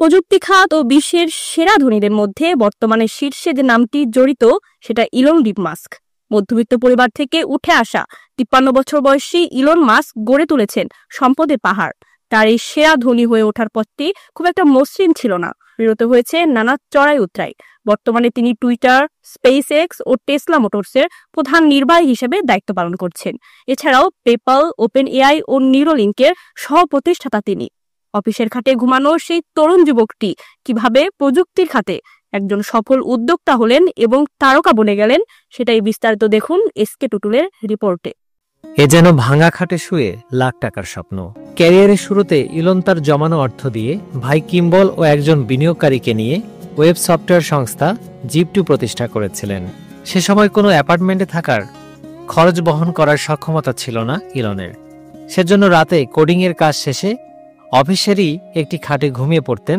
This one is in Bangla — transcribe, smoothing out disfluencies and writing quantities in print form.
প্রযুক্তি খাত ও বিশ্বের সেরা ধনীদের মধ্যে বর্তমানে শীর্ষে যে নামটি জড়িত সেটা ইলন মাস্ক। মধ্যবিত্ত পরিবার থেকে উঠে আসা 53 বছর বয়সী ইলন মাস্ক গড়ে তুলেছেন সম্পদের পাহাড়। তার এই সেরা ধনী হয়ে ওঠার পথটি খুব একটা মসৃণ ছিল না, বিরত হয়েছে নানা চড়াই উতরাই। বর্তমানে তিনি টুইটার, স্পেস এক্স ও টেসলা মোটরসের প্রধান নির্বাহী হিসেবে দায়িত্ব পালন করছেন। এছাড়াও পেপ্যাল, ওপেন এআই ও নিউরোলিঙ্কের সহ প্রতিষ্ঠাতা তিনি। অফিসের খাটে ঘুমানো সেই তরুণ যুবকটি কিভাবে প্রযুক্তির খাতে একজন সফল উদ্যোক্তা হলেন এবং তারকা বনে গেলেন, সেটাই বিস্তারিত দেখুন এসকে টুটুলের রিপোর্টে। এ যেন ভাঙা খাটে শুয়ে লাখ টাকার স্বপ্ন। ক্যারিয়ারের শুরুতে ইলন তার জমানো অর্থ দিয়ে ভাই কিম্বল ও একজন বিনিয়োগকারীকে নিয়ে ওয়েব সফটওয়্যার সংস্থা জিপ2 প্রতিষ্ঠা করেছিলেন। সে সময় কোনো অ্যাপার্টমেন্টে থাকার খরচ বহন করার সক্ষমতা ছিল না ইলনের। সেজন্য রাতে কোডিংয়ের কাজ শেষে অফিসেরই একটি খাটে ঘুমিয়ে পড়তেন